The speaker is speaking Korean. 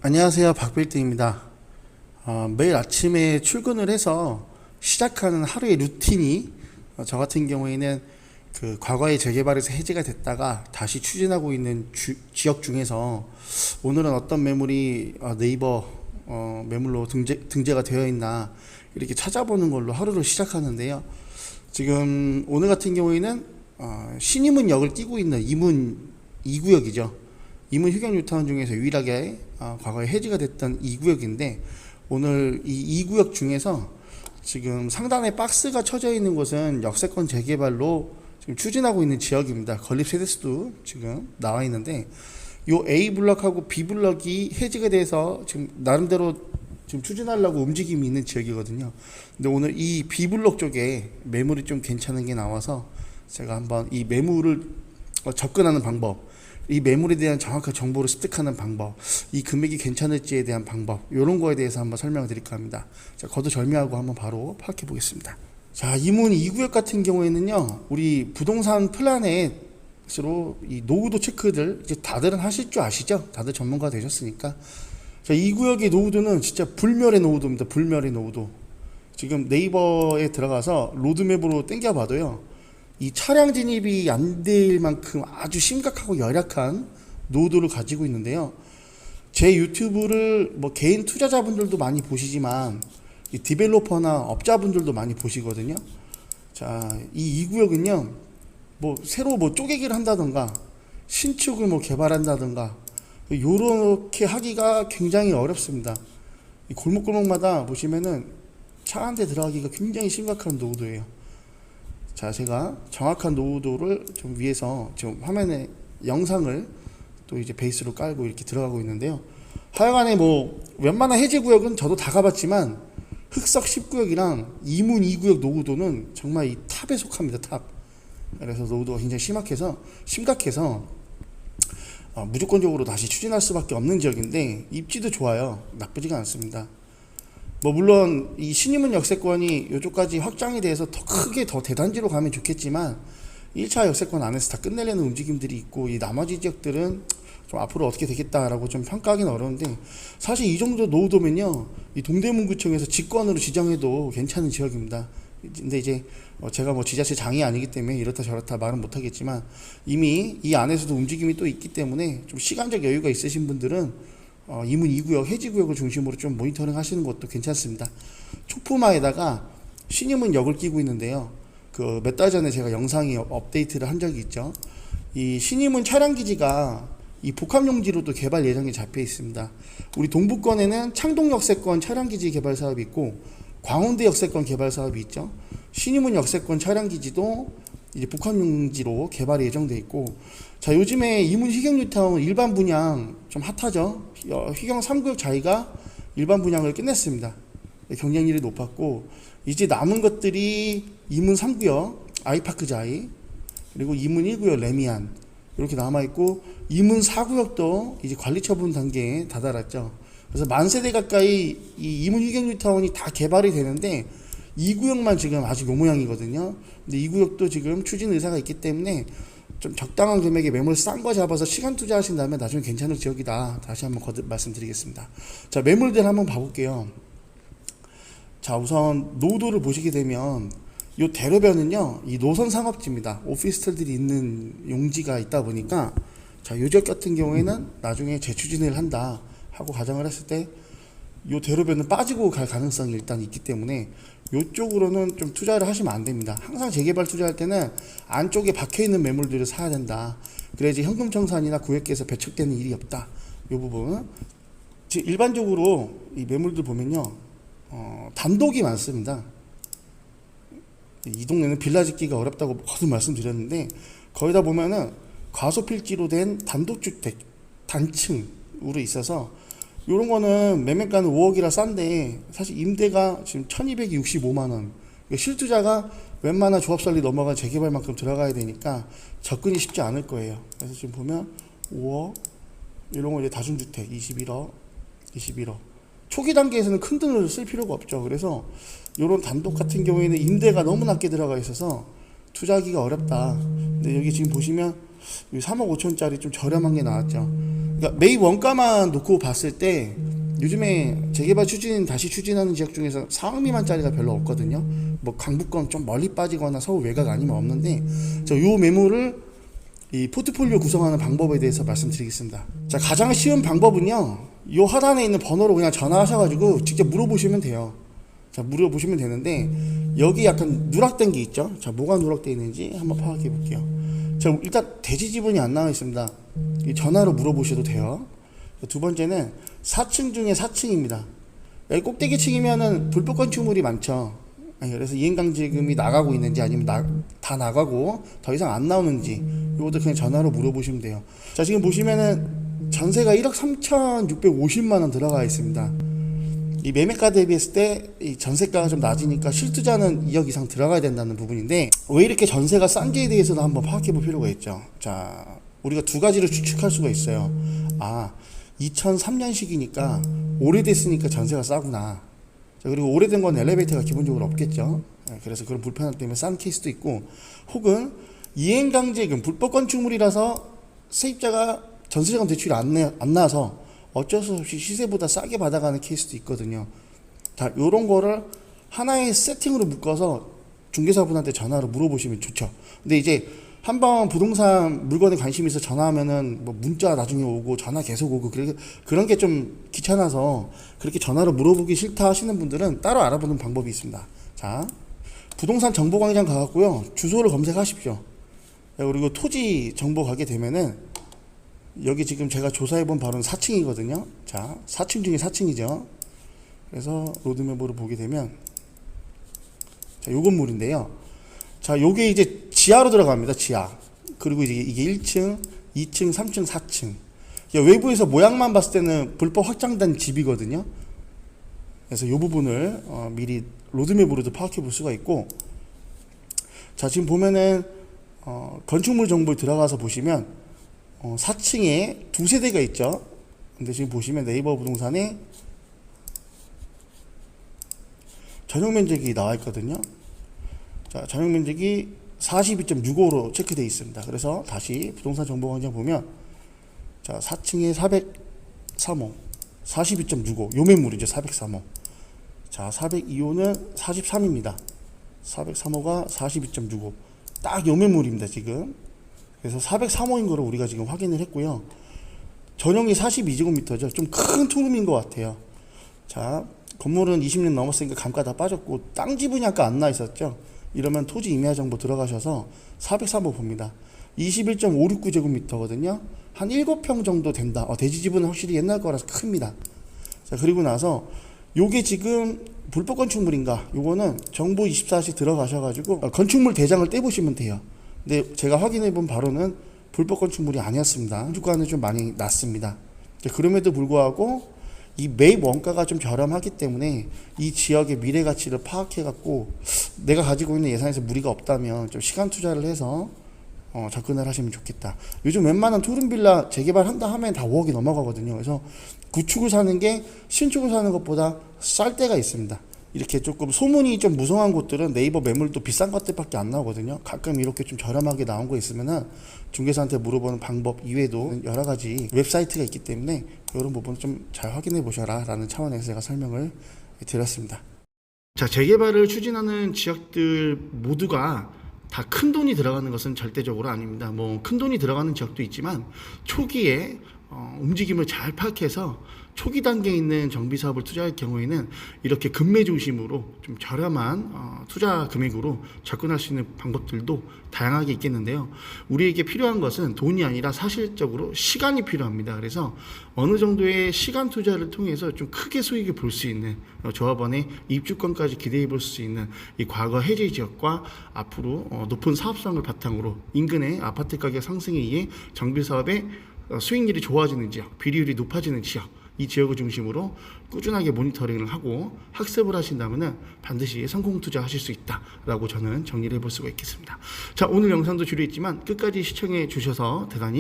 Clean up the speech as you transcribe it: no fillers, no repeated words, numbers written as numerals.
안녕하세요, 박빌딩입니다. 매일 아침에 출근을 해서 시작하는 하루의 루틴이 저 같은 경우에는 그 과거에 재개발에서 해지가 됐다가 다시 추진하고 있는 지역 중에서 오늘은 어떤 매물이 네이버 매물로 등재가 되어 있나 이렇게 찾아보는 걸로 하루를 시작하는데요. 지금 오늘 같은 경우에는 신이문역을 끼고 있는 이문 2구역이죠. 이문 휴경 뉴타운 중에서 유일하게 과거에 해지가 됐던 2구역인데 오늘 이 2구역 중에서 지금 상단에 박스가 쳐져 있는 곳은 역세권 재개발로 지금 추진하고 있는 지역입니다. 건립 세대수도 지금 나와 있는데 요 A 블럭하고 B 블럭이 해지가 돼서 지금 나름대로 지금 추진하려고 움직임이 있는 지역이거든요. 근데 오늘 이 B 블럭 쪽에 매물이 좀 괜찮은 게 나와서 제가 한번 이 매물을 접근하는 방법, 이 매물에 대한 정확한 정보를 습득하는 방법, 이 금액이 괜찮을지에 대한 방법, 이런 거에 대해서 한번 설명을 드릴까 합니다. 자, 거두절미하고 한번 바로 파악해 보겠습니다. 자, 이문 2구역 같은 경우에는요, 우리 부동산 플래넷으로 이 노후도 체크들 이제 다들은 하실 줄 아시죠? 다들 전문가 되셨으니까. 자, 2구역의 노후도는 진짜 불멸의 노후도입니다. 불멸의 노후도. 지금 네이버에 들어가서 로드맵으로 땡겨봐도요, 이 차량 진입이 안 될 만큼 아주 심각하고 열악한 노후도를 가지고 있는데요. 제 유튜브를 뭐 개인 투자자분들도 많이 보시지만 이 디벨로퍼나 업자분들도 많이 보시거든요. 자, 이 2구역은요, 뭐 새로 뭐 쪼개기를 한다던가 신축을 뭐 개발한다던가 요렇게 하기가 굉장히 어렵습니다. 이 골목골목마다 보시면은 차 한 대 들어가기가 굉장히 심각한 노후도예요. 자, 제가 정확한 노후도를 좀 위해서 지금 화면에 영상을 또 이제 베이스로 깔고 이렇게 들어가고 있는데요. 하여간에 뭐 웬만한 해제 구역은 저도 다 가봤지만 흑석 10구역이랑 이문 2구역 노후도는 정말 이 탑에 속합니다. 탑. 그래서 노후도가 굉장히 심각해서 무조건적으로 다시 추진할 수밖에 없는 지역인데 입지도 좋아요. 나쁘지가 않습니다. 뭐 물론 이 신이문 역세권이 이쪽까지 확장이 돼서 더 크게 더 대단지로 가면 좋겠지만 1차 역세권 안에서 다 끝내려는 움직임들이 있고 이 나머지 지역들은 좀 앞으로 어떻게 되겠다라고 좀 평가하기는 어려운데 사실 이 정도 노후도면요, 이 동대문구청에서 직권으로 지정해도 괜찮은 지역입니다. 근데 이제 제가 뭐 지자체 장이 아니기 때문에 이렇다 저렇다 말은 못하겠지만 이미 이 안에서도 움직임이 또 있기 때문에 좀 시간적 여유가 있으신 분들은 이문 2구역 해지구역을 중심으로 좀 모니터링 하시는 것도 괜찮습니다. 초품화에다가 신이문역을 끼고 있는데요. 그 몇 달 전에 제가 영상이 업데이트를 한 적이 있죠. 이 신이문 차량기지가 이 복합용지로도 개발 예정이 잡혀 있습니다. 우리 동부권에는 창동 역세권 차량기지 개발 사업이 있고 광운대 역세권 개발 사업이 있죠. 신이문 역세권 차량기지도 이제 복합용지로 개발이 예정돼 있고, 자, 요즘에 이문 휴경 뉴타운 일반 분양 좀 핫하죠. 휴경 3구역 자이가 일반 분양을 끝냈습니다. 경쟁률이 높았고 이제 남은 것들이 이문 3구역 아이파크 자이, 그리고 이문 1구역 레미안 이렇게 남아있고 이문 4구역도 이제 관리처분 단계에 다다랐죠. 그래서 만 세대 가까이 이 이문 휴경 뉴타운이 다 개발이 되는데 2구역만 지금 아직 요 모양이거든요. 근데 2구역도 지금 추진 의사가 있기 때문에 좀 적당한 금액의 매물 싼 거 잡아서 시간 투자하신다면 나중에 괜찮은 지역이다. 다시 한번 거듭 말씀드리겠습니다. 자, 매물들 한번 봐볼게요. 자, 우선 노후도를 보시게 되면 요 대로변은요, 이 노선 상업지입니다. 오피스텔들이 있는 용지가 있다 보니까 자, 요 지역 같은 경우에는 나중에 재추진을 한다 하고 가정을 했을 때 요 대로변은 빠지고 갈 가능성이 일단 있기 때문에 요쪽으로는 좀 투자를 하시면 안 됩니다. 항상 재개발 투자할 때는 안쪽에 박혀있는 매물들을 사야 된다. 그래야지 현금청산이나 구획계에서 배척되는 일이 없다. 요 부분. 일반적으로 이 매물들 보면요, 단독이 많습니다. 이 동네는 빌라 짓기가 어렵다고 거듭 말씀드렸는데 거의 다 보면은 과소필지로 된 단독주택, 단층으로 있어서 요런 거는 매매가는 5억이라 싼데 사실 임대가 지금 1265만원. 실투자가 웬만한 조합설리 넘어간 재개발만큼 들어가야 되니까 접근이 쉽지 않을 거예요. 그래서 지금 보면 5억, 이런 거 이제 다중주택 21억. 초기 단계에서는 큰 돈을 쓸 필요가 없죠. 그래서 요런 단독 같은 경우에는 임대가 너무 낮게 들어가 있어서 투자하기가 어렵다. 근데 여기 지금 보시면 3억 5천짜리 좀 저렴한 게 나왔죠. 그러니까 매입 원가만 놓고 봤을 때 요즘에 재개발 다시 추진하는 지역 중에서 4억 미만짜리가 별로 없거든요. 뭐 강북권 좀 멀리 빠지거나 서울 외곽 아니면 없는데, 요 매물을 이 포트폴리오 구성하는 방법에 대해서 말씀드리겠습니다. 자, 가장 쉬운 방법은요, 요 하단에 있는 번호로 그냥 전화하셔가지고 직접 물어보시면 돼요. 자, 물어보시면 되는데, 여기 약간 누락된 게 있죠. 자, 뭐가 누락되어 있는지 한번 파악해 볼게요. 자, 일단 대지 지분이 안 나와 있습니다. 전화로 물어보셔도 돼요. 두 번째는 4층 중에 4층입니다. 여기 꼭대기층이면은 불법 건축물이 많죠. 그래서 이행강제금이 나가고 있는지 아니면 다 나가고 더 이상 안 나오는지, 이것도 그냥 전화로 물어보시면 돼요. 자, 지금 보시면은 전세가 1억 3,650만 원 들어가 있습니다. 이 매매가 대비했을 때 이 전세가가 좀 낮으니까 실투자는 2억 이상 들어가야 된다는 부분인데, 왜 이렇게 전세가 싼지에 대해서도 한번 파악해 볼 필요가 있죠. 자, 우리가 두 가지를 추측할 수가 있어요. 2003년식이니까 오래됐으니까 전세가 싸구나. 자, 그리고 오래된 건 엘리베이터가 기본적으로 없겠죠. 그래서 그런 불편함 때문에 싼 케이스도 있고, 혹은 이행강제금, 불법 건축물이라서 세입자가 전세자금 대출이 안 나와서 어쩔 수 없이 시세보다 싸게 받아가는 케이스도 있거든요. 자, 요런 거를 하나의 세팅으로 묶어서 중개사분한테 전화로 물어보시면 좋죠. 근데 이제 한번 부동산 물건에 관심이 있어 전화하면은 뭐 문자 나중에 오고 전화 계속 오고 그런 게 좀 귀찮아서 그렇게 전화로 물어보기 싫다 하시는 분들은 따로 알아보는 방법이 있습니다. 자, 부동산 정보광장 가갖고요, 주소를 검색하십시오. 그리고 토지 정보 가게 되면은 여기 지금 제가 조사해본 바로는 4층이거든요. 자, 4층 중에 4층이죠. 그래서 로드맵으로 보게 되면, 자, 요 건물인데요. 자, 요게 이제 지하로 들어갑니다. 지하. 그리고 이게 1층, 2층, 3층, 4층. 외부에서 모양만 봤을 때는 불법 확장된 집이거든요. 그래서 요 부분을 미리 로드맵으로도 파악해 볼 수가 있고, 자, 지금 보면은 건축물 정보에 들어가서 보시면 4층에 두 세대가 있죠. 근데 지금 보시면 네이버 부동산에 전용 면적이 나와 있거든요. 자, 전용 면적이 42.65로 체크되어 있습니다. 그래서 다시 부동산 정보광장 보면, 자, 4층에 403호, 42.65, 요 매물이죠. 403호. 자, 402호는 43입니다. 403호가 42.65. 딱 요 매물입니다, 지금. 그래서 403호인 거로 우리가 지금 확인을 했고요. 전용이 42제곱미터죠. 좀 큰 투룸인 것 같아요. 자, 건물은 20년 넘었으니까 감가 다 빠졌고, 땅 지분이 아까 안 나 있었죠. 이러면 토지 임야 정보 들어가셔서 403호 봅니다. 21.569제곱미터거든요. 한 7평 정도 된다. 대지 지분은 확실히 옛날 거라서 큽니다. 자, 그리고 나서 요게 지금 불법 건축물인가? 요거는 정보 24시 들어가셔가지고 건축물 대장을 떼보시면 돼요. 근데 제가 확인해본 바로는 불법 건축물이 아니었습니다. 주가는 좀 많이 낮습니다. 그럼에도 불구하고 이 매입 원가가 좀 저렴하기 때문에 이 지역의 미래 가치를 파악해갖고 내가 가지고 있는 예산에서 무리가 없다면 좀 시간 투자를 해서 접근을 하시면 좋겠다. 요즘 웬만한 투룸빌라 재개발한다 하면 다 5억이 넘어가거든요. 그래서 구축을 사는 게 신축을 사는 것보다 쌀 때가 있습니다. 이렇게 조금 소문이 좀 무성한 곳들은 네이버 매물도 비싼 것들밖에 안 나오거든요. 가끔 이렇게 좀 저렴하게 나온 거 있으면은 중개사한테 물어보는 방법 이외에도 여러 가지 웹사이트가 있기 때문에 이런 부분을 좀 잘 확인해 보셔라 라는 차원에서 제가 설명을 드렸습니다. 자, 재개발을 추진하는 지역들 모두가 다 큰 돈이 들어가는 것은 절대적으로 아닙니다. 뭐 큰 돈이 들어가는 지역도 있지만 초기에 움직임을 잘 파악해서 초기 단계에 있는 정비 사업을 투자할 경우에는 이렇게 금매 중심으로 좀 저렴한 투자 금액으로 접근할 수 있는 방법들도 다양하게 있겠는데요. 우리에게 필요한 것은 돈이 아니라 사실적으로 시간이 필요합니다. 그래서 어느 정도의 시간 투자를 통해서 좀 크게 수익을 볼 수 있는 조합원의 입주권까지 기대해 볼 수 있는 이 과거 해제 지역과 앞으로 높은 사업성을 바탕으로 인근의 아파트 가격 상승에 의해 정비 사업의 수익률이 좋아지는 지역, 비리율이 높아지는 지역, 이 지역을 중심으로 꾸준하게 모니터링을 하고 학습을 하신다면 반드시 성공 투자하실 수 있다라고 저는 정리를 해볼 수가 있겠습니다. 자, 오늘 영상도 지루했지만 끝까지 시청해 주셔서 대단히